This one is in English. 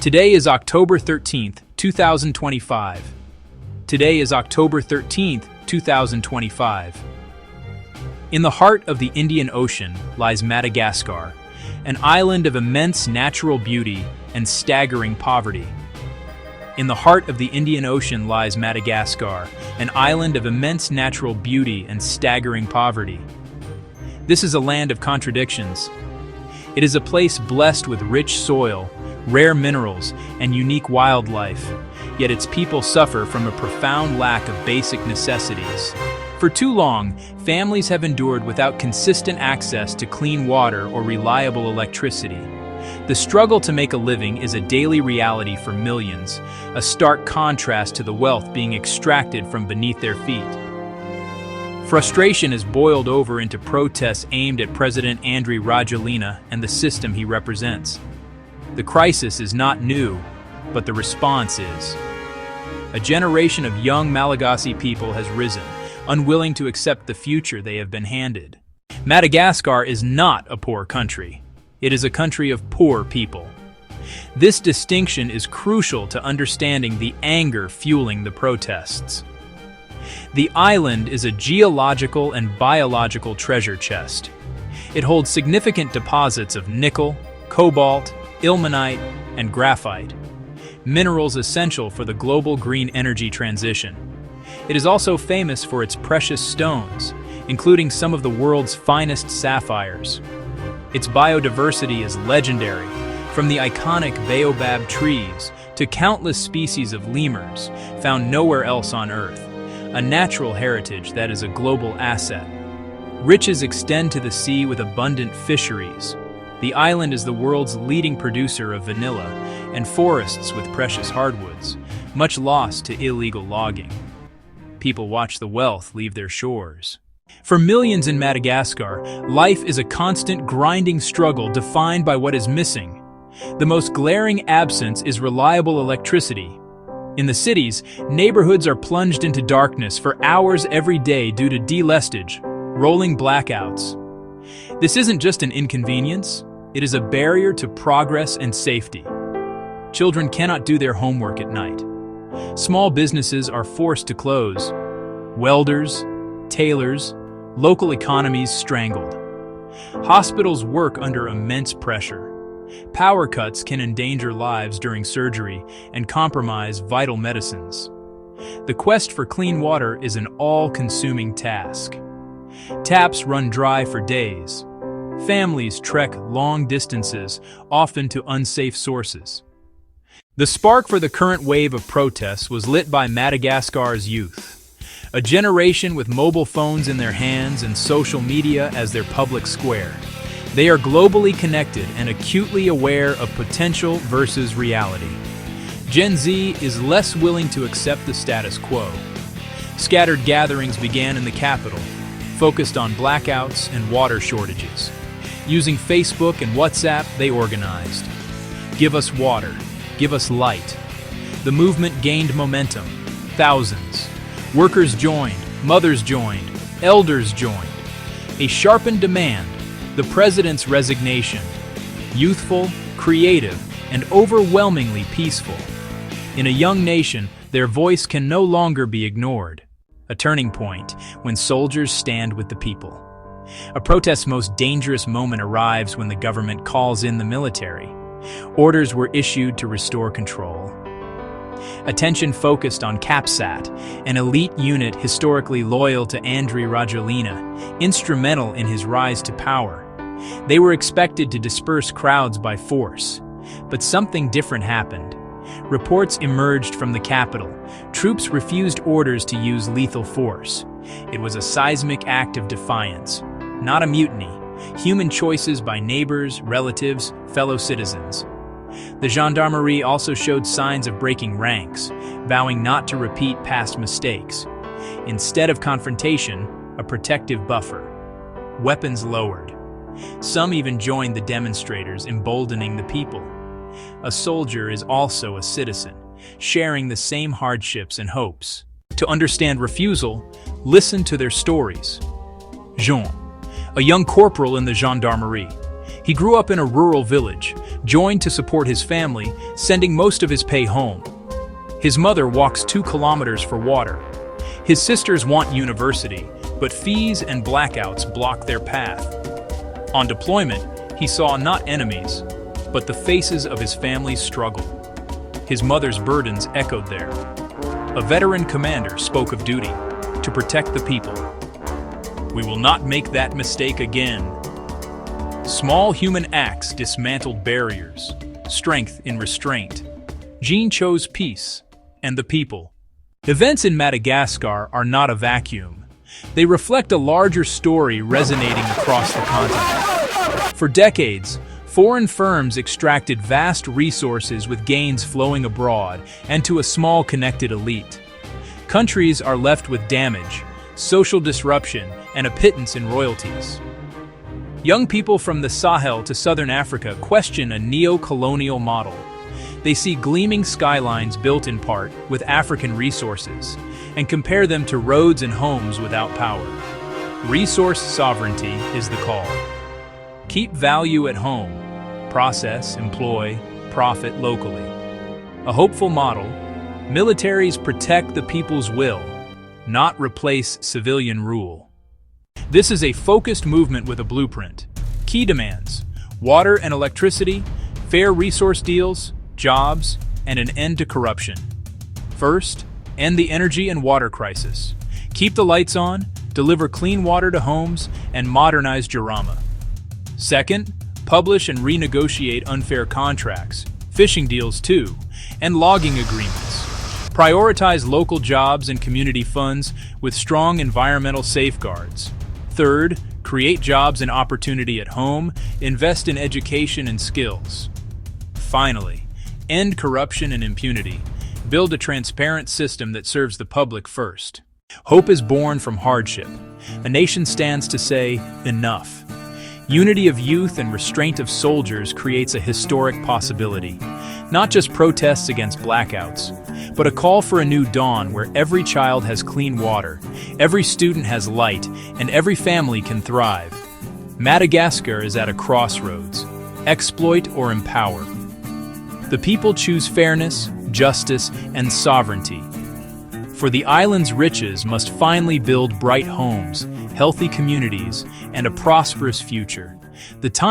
Today is October 13th, 2025. Today is October 13th, 2025. In the heart of the Indian Ocean lies Madagascar, an island of immense natural beauty and staggering poverty. In the heart of the Indian Ocean lies Madagascar, an island of immense natural beauty and staggering poverty. This is a land of contradictions. It is a place blessed with rich soil, rare minerals, and unique wildlife, yet its people suffer from a profound lack of basic necessities. For too long, families have endured without consistent access to clean water or reliable electricity. The struggle to make a living is a daily reality for millions, a stark contrast to the wealth being extracted from beneath their feet. Frustration has boiled over into protests aimed at President Andry Rajoelina and the system he represents. The crisis is not new, but the response is. A generation of young Malagasy people has risen, unwilling to accept the future they have been handed. Madagascar is not a poor country. It is a country of poor people. This distinction is crucial to understanding the anger fueling the protests. The island is a geological and biological treasure chest. It holds significant deposits of nickel, cobalt, ilmenite, and graphite, minerals essential for the global green energy transition. It is also famous for its precious stones, including some of the world's finest sapphires. Its biodiversity is legendary, from the iconic baobab trees to countless species of lemurs found nowhere else on Earth, a natural heritage that is a global asset. Riches extend to the sea with abundant fisheries. The island is the world's leading producer of vanilla and forests with precious hardwoods, much lost to illegal logging. People watch the wealth leave their shores. For millions in Madagascar, life is a constant grinding struggle defined by what is missing. The most glaring absence is reliable electricity. In the cities, neighborhoods are plunged into darkness for hours every day due to delestage, rolling blackouts. This isn't just an inconvenience. It is a barrier to progress and safety. Children cannot do their homework at night. Small businesses are forced to close. Welders, tailors, local economies strangled. Hospitals work under immense pressure. Power cuts can endanger lives during surgery and compromise vital medicines. The quest for clean water is an all-consuming task. Taps run dry for days. Families trek long distances, often to unsafe sources. The spark for the current wave of protests was lit by Madagascar's youth, a generation with mobile phones in their hands and social media as their public square. They are globally connected and acutely aware of potential versus reality. Gen Z is less willing to accept the status quo. Scattered gatherings began in the capital, focused on blackouts and water shortages. Using Facebook and WhatsApp, they organized. Give us water. Give us light. The movement gained momentum. Thousands. Workers joined. Mothers joined. Elders joined. A sharpened demand. The president's resignation. Youthful, creative, and overwhelmingly peaceful. In a young nation, their voice can no longer be ignored. A turning point when soldiers stand with the people. A protest's most dangerous moment arrives when the government calls in the military. Orders were issued to restore control. Attention focused on CAPSAT, an elite unit historically loyal to Andry Rajoelina, instrumental in his rise to power. They were expected to disperse crowds by force, but something different happened. Reports emerged from the capital. Troops refused orders to use lethal force. It was a seismic act of defiance, not a mutiny. Human choices by neighbors, relatives, fellow citizens. The gendarmerie also showed signs of breaking ranks, vowing not to repeat past mistakes. Instead of confrontation, a protective buffer. Weapons lowered. Some even joined the demonstrators, emboldening the people. A soldier is also a citizen, sharing the same hardships and hopes. To understand refusal, listen to their stories. Jean, a young corporal in the gendarmerie. He grew up in a rural village, joined to support his family, sending most of his pay home. His mother walks 2 kilometers for water. His sisters want university, but fees and blackouts block their path. On deployment, he saw not enemies, but the faces of his family's struggle. His mother's burdens echoed there. A veteran commander spoke of duty, to protect the people. We will not make that mistake again. Small human acts dismantled barriers, strength in restraint. Jean chose peace and the people. Events in Madagascar are not a vacuum. They reflect a larger story resonating across the continent. For decades, foreign firms extracted vast resources with gains flowing abroad and to a small connected elite. Countries are left with damage, social disruption, and a pittance in royalties. Young people from the Sahel to southern Africa question a neo-colonial model. They see gleaming skylines built in part with African resources and compare them to roads and homes without power. Resource sovereignty is the call. Keep value at home. Process, employ, profit locally. A hopeful model, militaries protect the people's will, not replace civilian rule. This is a focused movement with a blueprint. Key demands: water and electricity, fair resource deals, jobs, and an end to corruption. First, end the energy and water crisis. Keep the lights on, deliver clean water to homes, and modernize Jarama. Second, publish and renegotiate unfair contracts, fishing deals too, and logging agreements. Prioritize local jobs and community funds with strong environmental safeguards. Third, create jobs and opportunity at home, invest in education and skills. Finally, end corruption and impunity. Build a transparent system that serves the public first. Hope is born from hardship. A nation stands to say, enough. Unity of youth and restraint of soldiers creates a historic possibility. Not just protests against blackouts, but a call for a new dawn where every child has clean water, every student has light, and every family can thrive. Madagascar is at a crossroads. Exploit or empower. The people choose fairness, justice, and sovereignty. For the island's riches must finally build bright homes, healthy communities, and a prosperous future. The time